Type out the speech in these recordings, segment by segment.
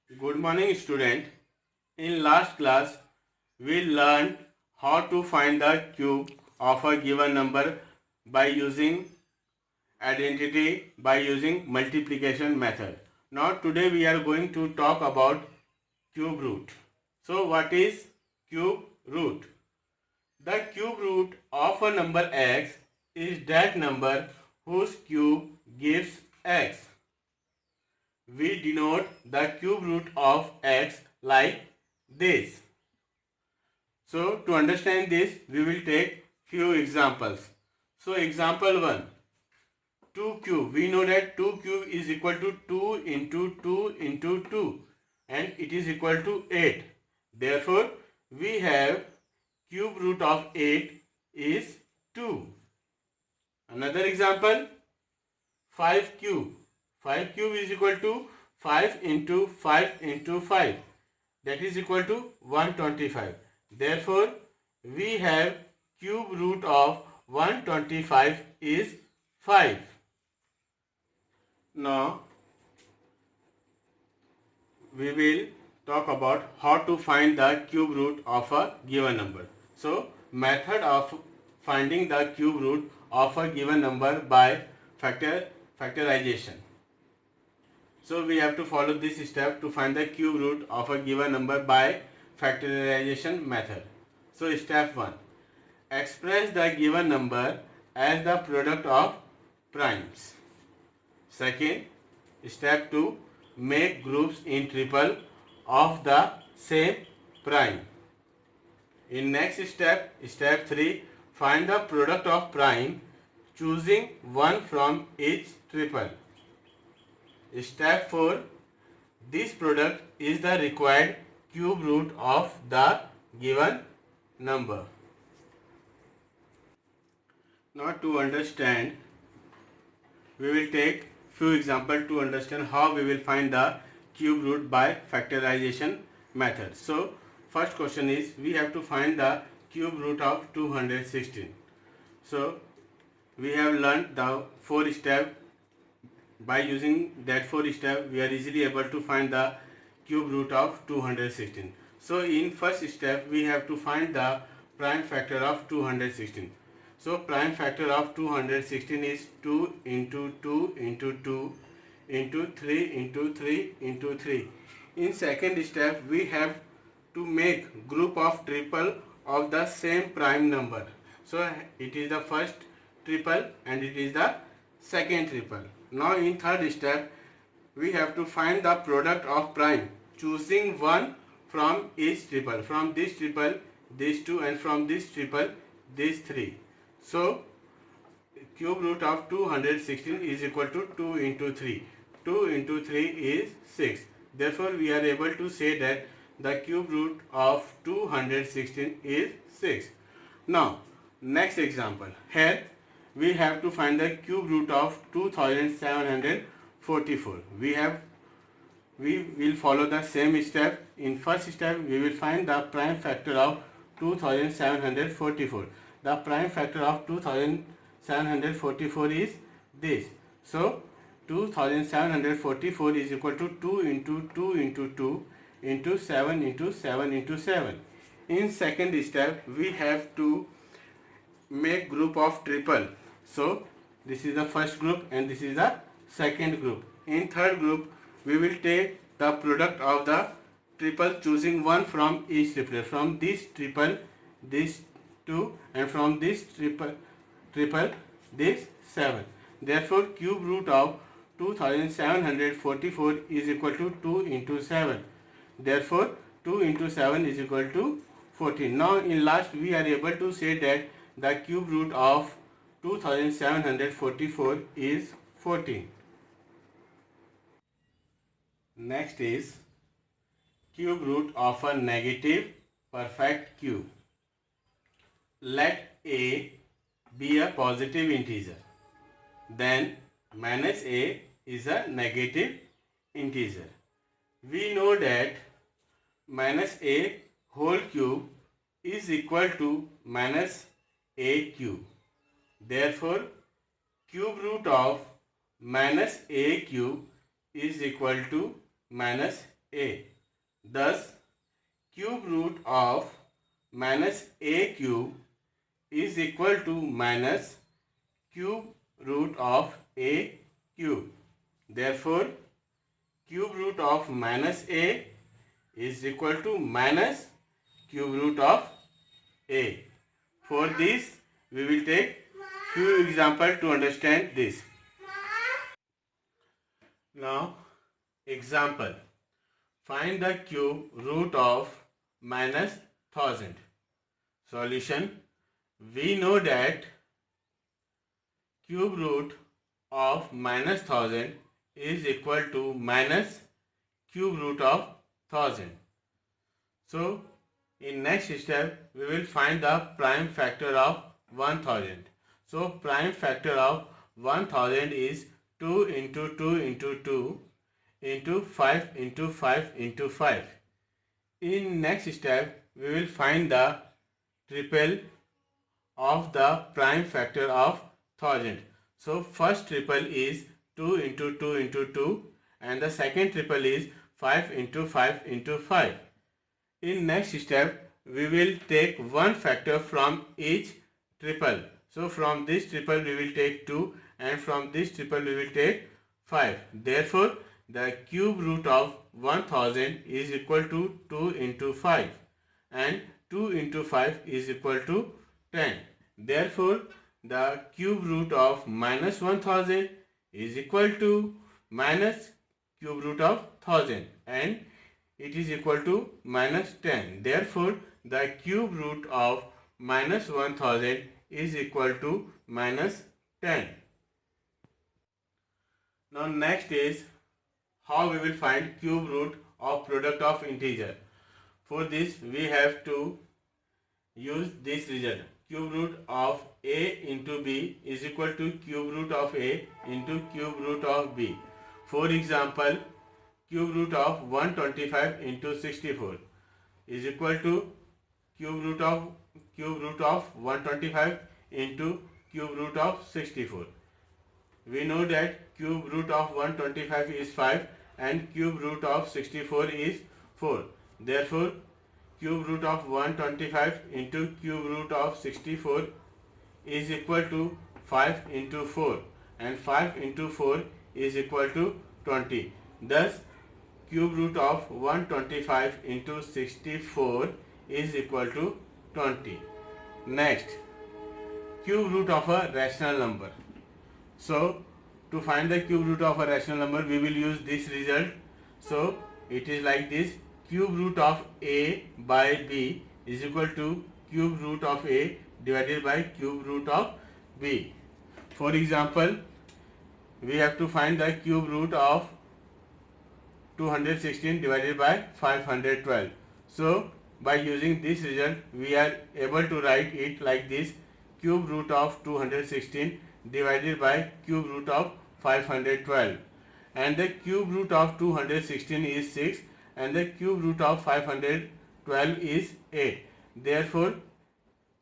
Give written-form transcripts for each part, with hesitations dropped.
Good morning, student. In last class, we learned how to find the cube of a given number by using identity, by using multiplication method. Now today we are going to talk about cube root. So what is cube root? The cube root of a number x is that number whose cube gives x. We denote the cube root of x like this. So to understand this, we will take few examples. So example 1, 2 cube. We know that 2 cube is equal to 2 into 2 into 2 and it is equal to 8. Therefore, we have cube root of 8 is 2. Another example, 5 cube. 5 cube is equal to 5 into 5 into 5. That is equal to 125. Therefore, we have cube root of 125 is 5. Now, we will talk about how to find the cube root of a given number. So, method of finding the cube root of a given number by factorization. So we have to follow this step to find the cube root of a given number by factorization method. So step 1. Express the given number as the product of primes. Second, step 2. Make groups in triple of the same prime. In next step, step 3. Find the product of prime choosing one from each triple. Step 4. This product is the required cube root of the given number. Now to understand, we will take few examples to understand how we will find the cube root by factorization method. So first question is, we have to find the cube root of 216. So we have learned the 4 steps. By using that 4 steps, we are easily able to find the cube root of 216. So in first step, we have to find the prime factor of 216. So prime factor of 216 is 2 into 2 into 2 into 3 into 3 into 3. In second step, we have to make group of triple of the same prime number. So it is the first triple and it is the second triple. Now in third step, we have to find the product of prime choosing one from each triple. From this triple, these 2, and from this triple, these 3. So cube root of 216 is equal to 2 into 3. 2 into 3 is 6. Therefore, we are able to say that the cube root of 216 is 6. Now, next example. Here, we have to find the cube root of 2744. We will follow the same step. In first step, we will find the prime factor of 2744. The prime factor of 2744 is this. So 2744 is equal to 2 into 2 into 2 into 7 into 7 into 7. In second step, we have to make group of triple. So this is the first group and this is the second group. In third group, we will take the product of the triple choosing one from each triple. From this triple, this 2, and from this triple, this 7. Therefore, cube root of 2744 is equal to 2 into 7. Therefore, 2 into 7 is equal to 14. Now in last, we are able to say that the cube root of 2744 is 14. Next is cube root of a negative perfect cube. Let a be a positive integer. Then minus a is a negative integer. We know that minus a whole cube is equal to minus a cube. Therefore, cube root of minus a cube is equal to minus a. Thus, cube root of minus a cube is equal to minus cube root of a cube. Therefore, cube root of minus a is equal to minus cube root of a. For this, we will take few examples to understand this. Now, example. Find the cube root of minus 1000. Solution. We know that cube root of minus 1000 is equal to minus cube root of 1000. So, in next step, we will find the prime factor of 1000. So, prime factor of 1000 is 2 into 2 into 2 into 5 into 5 into 5. In next step, we will find the triple of the prime factor of 1000. So, first triple is 2 into 2 into 2 and the second triple is 5 into 5 into 5. In next step, we will take one factor from each triple. So, from this triple we will take 2 and from this triple we will take 5. Therefore, the cube root of 1000 is equal to 2 into 5 and 2 into 5 is equal to 10. Therefore, the cube root of minus 1000 is equal to minus cube root of 1000 and it is equal to minus 10. Therefore, the cube root of minus 1000 is equal to minus 10. Now next is how we will find cube root of product of integer. For this we have to use this result. Cube root of a into b is equal to cube root of a into cube root of b. For example, cube root of 125 into 64 is equal to cube root of 125 into cube root of 64. We know that cube root of 125 is 5 and cube root of 64 is 4. Therefore, cube root of 125 into cube root of 64 is equal to 5 into 4 and 5 into 4 is equal to 20. Thus, cube root of 125 into 64 is equal to 20. Next, cube root of a rational number. So, to find the cube root of a rational number, we will use this result. So, it is like this. Cube root of a by b is equal to cube root of a divided by cube root of b. For example, we have to find the cube root of 216 divided by 512. So, by using this result, we are able to write it like this. Cube root of 216 divided by cube root of 512. And the cube root of 216 is 6 and the cube root of 512 is 8. Therefore,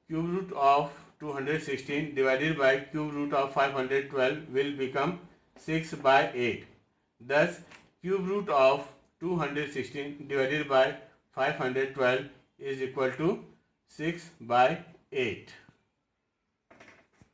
cube root of 216 divided by cube root of 512 will become 6 by 8. Thus, cube root of 216 divided by 512 is equal to 6 by 8.